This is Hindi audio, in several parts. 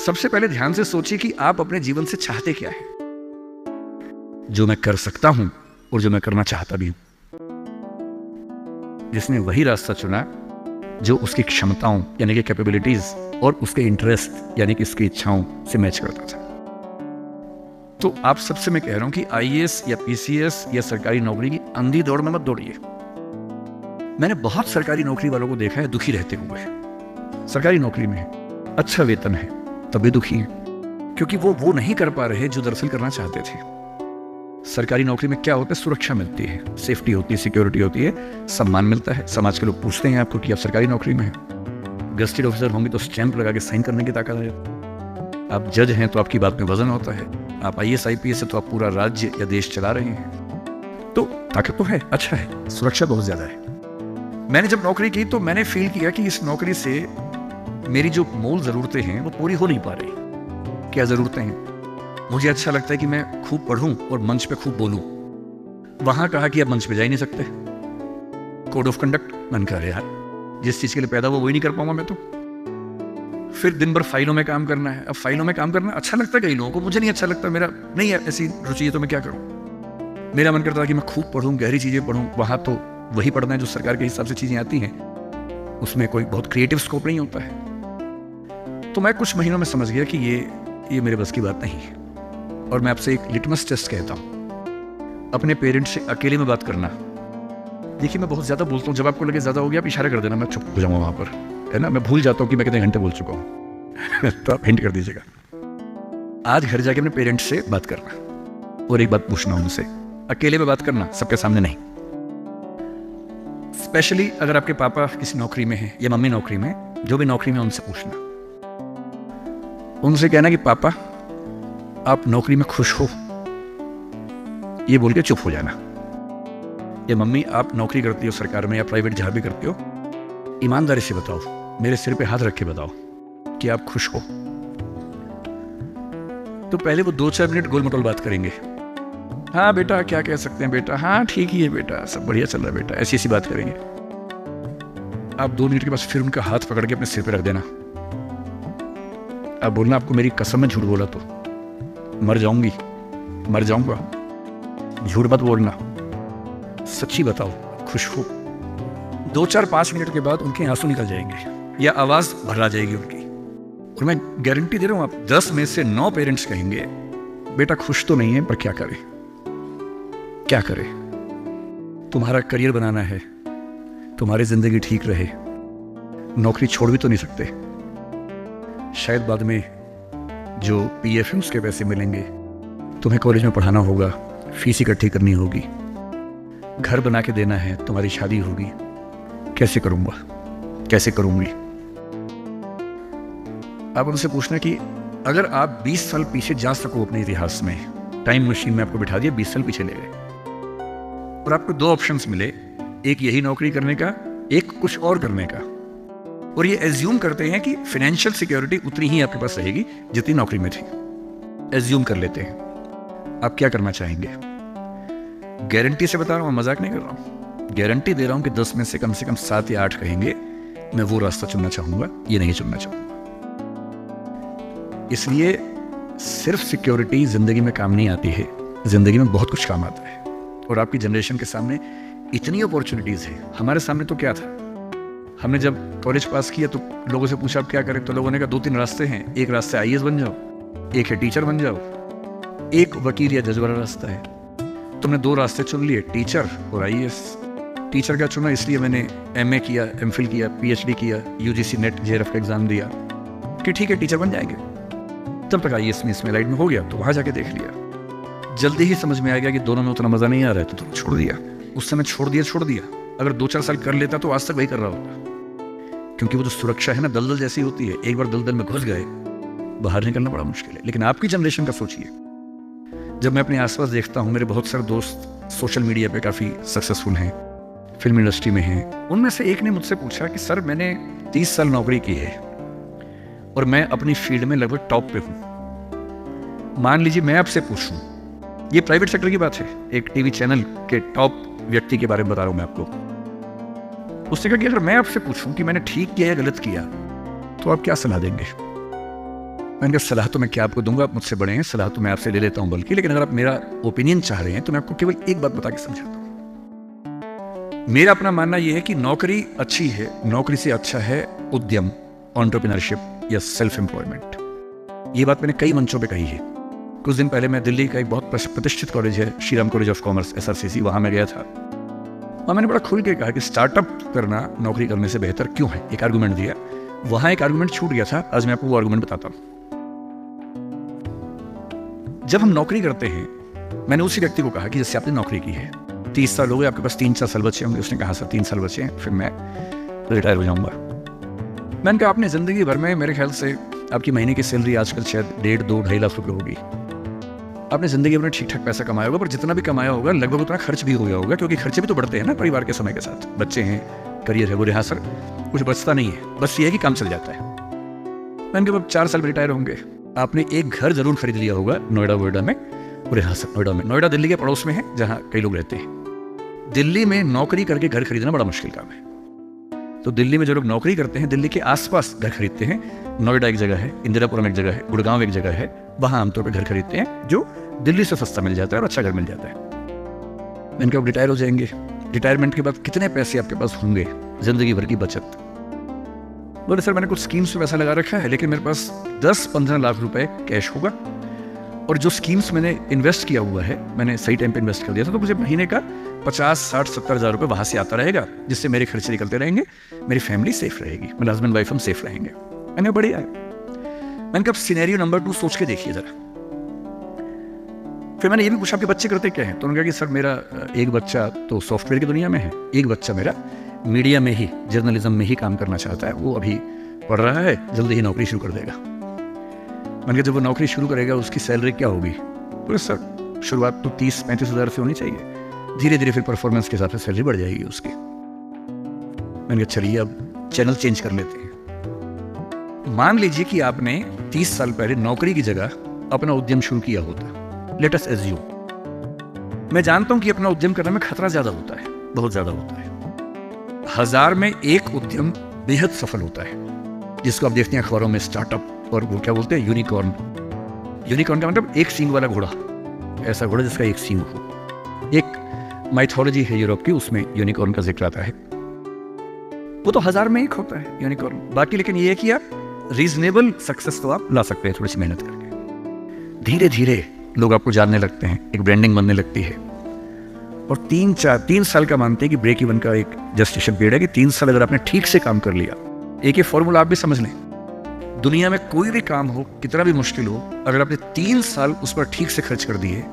सबसे पहले ध्यान से सोचिए कि आप अपने जीवन से चाहते क्या है। जो मैं कर सकता हूं और जो मैं करना चाहता भी हूं। जिसने वही रास्ता चुना जो उसकी क्षमताओं यानी कि कैपेबिलिटीज और उसके इंटरेस्ट यानी कि उसकी इच्छाओं से मैच करता था। तो आप सबसे मैं कह रहा हूं कि आईएएस या पीसीएस या सरकारी नौकरी की अंधी दौड़ में मत दौड़िए। मैंने बहुत सरकारी नौकरी वालों को देखा है दुखी रहते हुए। सरकारी नौकरी में अच्छा वेतन है तब भी दुखी है, क्योंकि वो नहीं कर पा रहे जो दरअसल करना चाहते थे। सरकारी नौकरी में क्या होता है? सुरक्षा मिलती है, सेफ्टी होती है, सिक्योरिटी होती है, सम्मान मिलता है। समाज के लोग पूछते हैं आपको कि आप सरकारी नौकरी में हैं। गस्टेड ऑफिसर होंगे तो स्टैंप लगा के साइन करने की ताकत है। आप जज हैं तो आपकी बात में वजन होता है। आप आईएएस आईपीएस है तो आप पूरा राज्य या देश चला रहे हैं। तो ताकत तो है, अच्छा है, सुरक्षा बहुत ज्यादा है। मैंने जब नौकरी की तो मैंने फील किया कि इस नौकरी से मेरी जो मूल जरूरतें हैं वो पूरी हो नहीं पा रही। क्या जरूरतें हैं? मुझे अच्छा लगता है कि मैं खूब पढ़ूं और मंच पे खूब बोलूं। वहां कहा कि आप मंच पे जा ही नहीं सकते। कोड ऑफ कंडक्ट, मन कर यार जिस चीज के लिए पैदा हुआ वही नहीं कर पाऊंगा मैं तो। फिर दिन भर फाइलों में काम करना है। अब फाइलों में काम करना अच्छा लगता है कई लोगों को, मुझे नहीं अच्छा लगता। मेरा नहीं है ऐसी रुचि है तो मैं क्या करूं। मेरा मन करता है कि मैं खूब पढ़ूं, गहरी चीजें पढ़ूं। वहां तो वही पढ़ना है जो सरकार के हिसाब से चीजें आती हैं, उसमें कोई बहुत क्रिएटिव स्कोप नहीं होता है। तो मैं कुछ महीनों में समझ गया कि ये मेरे बस की बात नहीं है। और मैं आपसे एक लिटमस टेस्ट कहता हूं, अपने पेरेंट्स से अकेले में बात करना। देखिए मैं बहुत ज्यादा बोलता हूं, जब आपको लगे ज्यादा हो गया आप इशारा कर देना, मैं चुप हो जाऊंगा वहां पर, है ना। मैं भूल जाता हूं कि मैं कितने घंटे बोल चुका हूं तो आप हिंट कर दीजिएगा। आज घर जाके अपने पेरेंट्स से बात करना और एक बात पूछना उनसे, अकेले में बात करना, सबके सामने नहीं। स्पेशली अगर आपके पापा किसी नौकरी में है या मम्मी नौकरी में, जो भी नौकरी में, उनसे पूछना। उनसे कहना कि पापा आप नौकरी में खुश हो, ये बोल के चुप हो जाना। या मम्मी आप नौकरी करती हो सरकार में या प्राइवेट जहां भी करती हो, ईमानदारी से बताओ, मेरे सिर पे हाथ रख के बताओ कि आप खुश हो। तो पहले वो 2-4 मिनट गोल मटोल बात करेंगे। हाँ बेटा क्या कह सकते हैं बेटा, हाँ ठीक ही है बेटा, सब बढ़िया चल रहा है बेटा, ऐसी ऐसी बात करेंगे। आप 2 मिनट के बाद फिर उनका हाथ पकड़ के अपने सिर पे रख देना। आप बोलना आपको मेरी कसम में झूठ बोला तो मर जाऊंगी, मर जाऊंगा। झूठ मत बोलना, सच्ची बताओ खुश हो। 2-4-5 मिनट के बाद उनके आंसू निकल जाएंगे या आवाज भरा जाएगी उनकी। और मैं गारंटी दे रहा हूं, आप 10 में से 9 पेरेंट्स कहेंगे बेटा खुश तो नहीं है पर क्या करें, क्या करें। तुम्हारा करियर बनाना है, तुम्हारी जिंदगी ठीक रहे, नौकरी छोड़ भी तो नहीं सकते। शायद बाद में जो पीएफ है उसके पैसे मिलेंगे, तुम्हें कॉलेज में पढ़ाना होगा, फीस इकट्ठी करनी होगी, घर बना के देना है, तुम्हारी शादी होगी। कैसे करूंगा, कैसे करूंगी। आप उनसे पूछना कि अगर आप 20 साल पीछे जा सको अपने इतिहास में, टाइम मशीन में आपको बिठा दिया, 20 साल पीछे ले गए और आपको 2 ऑप्शंस मिले, एक यही नौकरी करने का, एक कुछ और करने का, और ये एज्यूम करते हैं कि फाइनेंशियल सिक्योरिटी उतनी ही आपके पास रहेगी जितनी नौकरी में थी। एज्यूम कर लेते हैं। आप क्या करना चाहेंगे? गारंटी से बता रहा हूं, मजाक नहीं कर रहा हूं, गारंटी दे रहा हूं कि 10 में से कम 7 या 8 कहेंगे मैं वो रास्ता चुनना चाहूंगा, ये नहीं चुनना चाहूंगा। इसलिए सिर्फ सिक्योरिटी जिंदगी में काम नहीं आती है, जिंदगी में बहुत कुछ काम आता है। और आपकी जनरेशन के सामने इतनी अपॉर्चुनिटीज है। हमारे सामने तो क्या था, हमने जब कॉलेज पास किया तो लोगों से पूछा आप क्या करें, तो लोगों ने कहा 2-3 रास्ते हैं, एक रास्ते आईएएस बन जाओ, एक है टीचर बन जाओ, एक वकील या जज वाला रास्ता है। तुमने 2 रास्ते चुन लिए, टीचर और आईएएस। टीचर का चुना इसलिए मैंने एमए किया, एमफिल किया, पीएचडी किया, यूजीसी नेट जेआरएफ का एग्जाम दिया कि ठीक है टीचर बन जाएंगे। तब तक आईएएस में इसमें लाइट में हो गया तो वहां जाके देख लिया। जल्दी ही समझ में आ गया कि दोनों में उतना मजा नहीं आ रहा है, तो छोड़ दिया। उस समय छोड़ दिया। अगर 2-4 साल कर लेता तो आज तक वही कर रहा होता, क्योंकि वो जो सुरक्षा है ना दलदल जैसी होती है, एक बार दलदल में घुस गए बाहर निकलना बड़ा मुश्किल है। लेकिन आपकी जनरेशन का सोचिए, जब मैं अपने आसपास देखता हूं, मेरे बहुत सारे दोस्त सोशल मीडिया पे काफी सक्सेसफुल हैं, फिल्म इंडस्ट्री में हैं। उनमें से एक ने मुझसे पूछा कि सर मैंने 30 साल नौकरी की है और मैं अपनी फील्ड में लगभग टॉप पे हूं। मान लीजिए मैं आपसे पूछूं, ये प्राइवेट सेक्टर की बात है, एक टीवी चैनल के टॉप व्यक्ति के बारे में बता रहा हूं मैं आपको। उसने कहा कि अगर मैं आपसे पूछूं कि मैंने ठीक किया या गलत किया तो आप क्या सलाह देंगे? मैंने कहा सलाह तो मैं क्या आपको दूंगा, आप मुझसे बड़े हैं, सलाह तो मैं आपसे ले लेता हूँ बल्कि, लेकिन अगर आप मेरा ओपिनियन चाह रहे हैं तो मैं आपको केवल एक बात बता के समझाता हूँ। मेरा अपना मानना यह है कि नौकरी अच्छी है, नौकरी से अच्छा है उद्यम, एंटरप्रेन्योरशिप या सेल्फ एम्प्लॉयमेंट। ये बात मैंने कई मंचों पे कही है। कुछ दिन पहले मैं दिल्ली का एक बहुत प्रतिष्ठित कॉलेज है, Shriram college of commerce, SRCC, वहां मैं गया था और मैंने बड़ा खुल के कहा कि स्टार्टअप करना नौकरी करने से बेहतर क्यों है, एक आर्गुमेंट दिया। वहां एक आर्गुमेंट छूट गया था, आज मैं आपको वो आर्गुमेंट बताता हूं। जब हम नौकरी करते हैं, मैंने उसी व्यक्ति को कहा कि जैसे आपने नौकरी की है, 30 साल हो गए, आपके पास 3-4 साल बचे होंगे। उसने कहा सर 3 साल बचे हैं, फिर मैं रिटायर हो जाऊंगा। मैंने कहा आपने जिंदगी भर में, मेरे ख्याल से आपकी महीने की सैलरी आजकल शायद 1.5, 2, 2.5 लाख रुपए होगी। आपने जिंदगी भर ठीक ठाक पैसा कमाया होगा, पर जितना भी कमाया होगा लगभग उतना खर्च भी हो गया होगा, क्योंकि खर्चे भी तो बढ़ते हैं ना परिवार के समय के साथ। बच्चे हैं, करियर है, बोले हाँ सर कुछ बचता नहीं है, बस ये है कि काम चल जाता है। मैंने कहा 4 साल में रिटायर होंगे, आपने एक घर जरूर खरीद लिया होगा नोएडा में। बोले हाँ सर नोएडा में। नोएडा दिल्ली के पड़ोस में है जहाँ कई लोग रहते हैं। दिल्ली में नौकरी करके घर खरीदना बड़ा मुश्किल काम है। तो दिल्ली में जो लोग नौकरी करते हैं, दिल्ली के आसपास घर खरीदते हैं। नोएडा एक जगह है, इंदिरापुरम एक जगह है, गुड़गांव एक जगह है, वहां आमतौर पर घर खरीदते हैं जो दिल्ली से सस्ता मिल जाता है और अच्छा घर मिल जाता है। मैंने कहा रिटायर हो जाएंगे, रिटायरमेंट के बाद कितने पैसे आपके पास होंगे, जिंदगी भर की बचत। बोले सर मैंने कुछ स्कीम्स में पैसा लगा रखा है, लेकिन मेरे पास 10-15 लाख रुपए कैश होगा, और जो स्कीम्स मैंने इन्वेस्ट किया हुआ है, मैंने सही टाइम पे इन्वेस्ट कर दिया था, तो मुझे महीने का 50, 60, 70 हज़ार रुपये वहां से आता रहेगा, जिससे मेरे खर्चे निकलते रहेंगे, मेरी फैमिली सेफ रहेगी, मेरे हस्बैंड वाइफ हम सेफ रहेंगे। मैंने बढ़िया है। मैंने कहा सिनेरियो नंबर 2 सोच के देखिए जरा। फिर मैंने ये भी पूछा आपके बच्चे करते क्या हैं, तो उन्होंने कहा कि सर मेरा एक बच्चा तो सॉफ्टवेयर की दुनिया में है, एक बच्चा मेरा मीडिया में ही, जर्नलिज्म में ही काम करना चाहता है, वो अभी पढ़ रहा है, जल्दी ही नौकरी शुरू कर देगा। मैंने कहा जब वो नौकरी शुरू करेगा उसकी सैलरी क्या होगी? बोले सर शुरुआत तो 30-35 हज़ार से होनी चाहिए, धीरे धीरे फिर परफॉर्मेंस के हिसाब से सैलरी बढ़ जाएगी उसकी। मैंने कहा चलिए अब चैनल चेंज कर लेते हैं। मान लीजिए कि आपने 30 साल पहले नौकरी की जगह अपना उद्यम शुरू किया होता। लेट अस एज्यूम, मैं जानता हूं कि अपना उद्यम करने में खतरा ज्यादा होता है, बहुत ज्यादा होता है। 1000 में एक उद्यम बेहद सफल होता है, जिसको आप देखते हैं अखबारों में, स्टार्टअप, और वो क्या बोलते हैं, यूनिकॉर्न। यूनिकॉर्न का मतलब एक सींग वाला घोड़ा, ऐसा घोड़ा जिसका एक सींग हो। एक माइथोलॉजी है यूरोप की, उसमें यूनिकॉर्न का जिक्र आता है। वो तो 1000 में एक होता है यूनिकॉर्न। बाकी लेकिन ये है कि आप रीजनेबल सक्सेस तो आप ला सकते हैं थोड़ी सी मेहनत करके। धीरे धीरे लोग आपको जानने लगते हैं, एक ब्रांडिंग बनने लगती है, और 3 साल का मानते हैं कि ब्रेक इवन का एक जस्टिफिकेशन पीरियड है कि 3 साल अगर आपने ठीक से काम कर लिया। एक ये फॉर्मूला आप भी समझ लें, दुनिया में कोई भी काम हो, कितना भी मुश्किल हो, अगर आपने 3 साल उस पर ठीक से खर्च कर दिए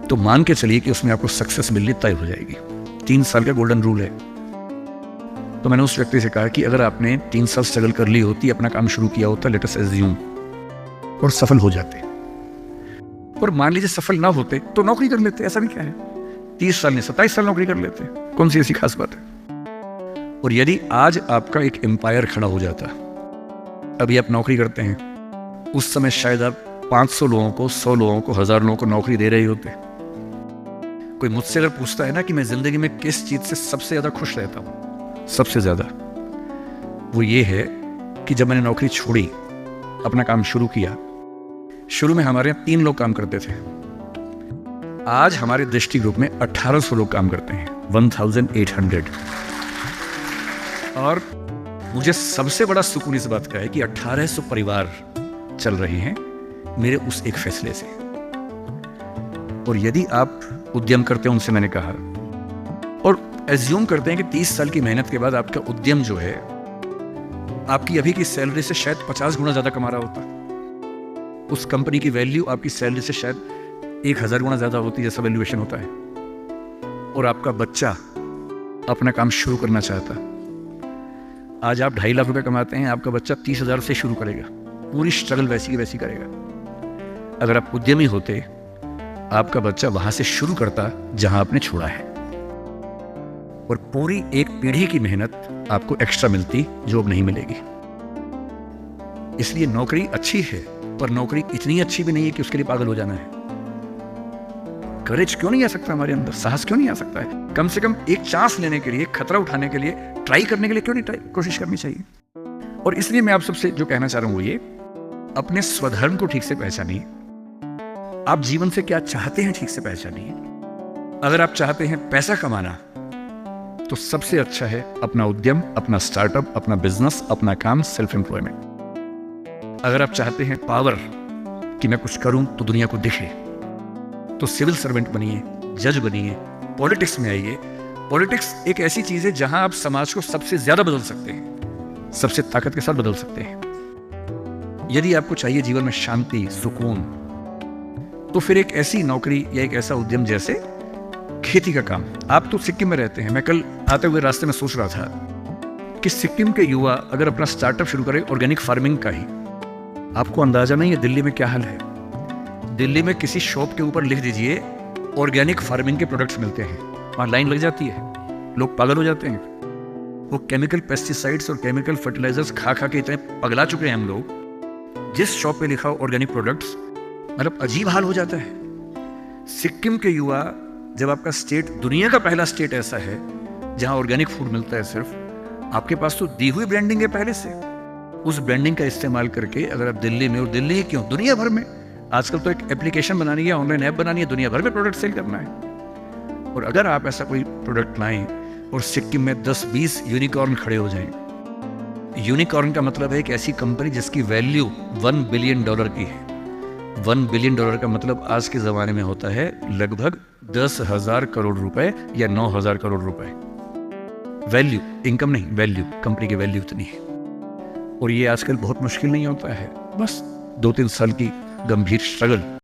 तो मान के चलिए कि उसमें आपको सक्सेस मिलनी तय हो जाएगी। 3 साल का गोल्डन रूल है। तो मैंने उस व्यक्ति से कहा कि अगर आपने 3 साल स्ट्रगल कर ली होती, अपना काम शुरू किया होता, लेट अस एज्यूम, और सफल हो जाते, और मान लीजिए सफल ना होते तो नौकरी कर लेते, ऐसा भी क्या है, 30 साल नहीं 27 साल नौकरी कर लेते, कौन सी ऐसी खास बात है। और यदि आज आपका एक एम्पायर खड़ा हो जाता, अभी आप नौकरी करते हैं, उस समय शायद आप 500 लोगों को, 100 लोगों को, 1000 लोगों को नौकरी दे रहे होते। कोई मुझसे अगर पूछता है ना कि मैं जिंदगी में किस चीज से सबसे ज्यादा खुश रहता हूं, सबसे ज्यादा, वो ये है कि जब मैंने नौकरी छोड़ी, अपना काम शुरू किया। शुरू में हमारे यहाँ 3 लोग काम करते थे, आज हमारे दृष्टि ग्रुप में 1800 लोग काम करते हैं, 1800। और मुझे सबसे बड़ा सुकून इस बात का है कि 1800 परिवार चल रहे हैं मेरे उस एक फैसले से। और यदि आप उद्यम करते हैं, उनसे मैंने कहा, और एज्यूम करते हैं कि 30 साल की मेहनत के बाद आपका उद्यम जो है, आपकी अभी की सैलरी से शायद 50 गुना ज्यादा कमा रहा होता। उस कंपनी की वैल्यू आपकी सैलरी से शायद 1000 गुना ज्यादा होती, जैसा वैल्यूएशन होता है। और आपका बच्चा अपना काम शुरू करना चाहता, आज आप 2.5 लाख रुपए कमाते हैं, आपका बच्चा 30,000 से शुरू करेगा, पूरी स्ट्रगल वैसी की वैसी करेगा। अगर आप उद्यमी होते, आपका बच्चा वहां से शुरू करता जहां आपने छोड़ा है, और पूरी एक पीढ़ी की मेहनत आपको एक्स्ट्रा मिलती जो अब नहीं मिलेगी। इसलिए नौकरी अच्छी है, पर नौकरी इतनी अच्छी भी नहीं है कि उसके लिए पागल हो जाना है। करेज क्यों नहीं आ सकता हमारे अंदर, साहस क्यों नहीं आ सकता है? कम से कम एक चांस लेने के लिए, खतरा उठाने के लिए, ट्राई करने के लिए क्यों नहीं कोशिश करनी चाहिए? और इसलिए मैं आप सबसे जो कहना चाह रहा हूं वो ये अपने स्वधर्म को ठीक से पहचानिए। आप जीवन से क्या चाहते हैं ठीक से पहचानिए। अगर आप चाहते हैं पैसा कमाना, तो सबसे अच्छा है अपना उद्यम, अपना स्टार्टअप, अपना बिजनेस, अपना काम, सेल्फ एम्प्लॉयमेंट। अगर आप चाहते हैं पावर, कि मैं कुछ करूं तो दुनिया को दिखे, तो सिविल सर्वेंट बनिए, जज बनिए, पॉलिटिक्स में आइए। पॉलिटिक्स एक ऐसी चीज है जहां आप समाज को सबसे ज्यादा बदल सकते हैं, सबसे ताकत के साथ बदल सकते हैं। यदि आपको चाहिए जीवन में शांति, सुकून, तो फिर एक ऐसी नौकरी या एक ऐसा उद्यम जैसे खेती का काम। आप तो सिक्किम में रहते हैं। मैं कल आते हुए रास्ते में सोच रहा था कि सिक्किम के युवा अगर अपना स्टार्टअप शुरू करें ऑर्गेनिक फार्मिंग का ही, आपको अंदाजा नहीं है दिल्ली में क्या हाल है। दिल्ली में किसी शॉप के ऊपर लिख दीजिए ऑर्गेनिक फार्मिंग के प्रोडक्ट्स मिलते हैं, वहां लाइन लग जाती है, लोग पागल हो जाते हैं। वो केमिकल पेस्टिसाइड्स और केमिकल फर्टिलाइजर्स खा खा के इतने पगला चुके हैं हम लोग। जिस शॉप पे लिखा हो ऑर्गेनिक प्रोडक्ट्स, मतलब अजीब हाल हो जाता है। सिक्किम के युवा, जब आपका स्टेट दुनिया का पहला स्टेट ऐसा है जहां ऑर्गेनिक फूड मिलता है सिर्फ, आपके पास तो दी हुई ब्रांडिंग है पहले से। उस ब्रांडिंग का इस्तेमाल करके अगर आप दिल्ली में, और दिल्ली क्यों, दुनिया भर में आजकल तो एक एप्लीकेशन बनानी है, ऑनलाइन ऐप बनानी है, दुनिया भर में प्रोडक्ट सेल करना है। और अगर आप ऐसा कोई प्रोडक्ट लाएं और सिक्किम में 10-20 यूनिकॉर्न खड़े हो जाएं। यूनिकॉर्न का मतलब है एक ऐसी कंपनी जिसकी वैल्यू $1 बिलियन की है। $1 बिलियन का मतलब आज के जमाने में होता है लगभग 10,000 करोड़ रुपए या 9,000 करोड़ रुपए। वैल्यू, इनकम नहीं, वैल्यू, कंपनी की वैल्यू इतनी है। और ये आजकल बहुत मुश्किल नहीं होता है, बस 2-3 साल की गंभीर स्ट्रगल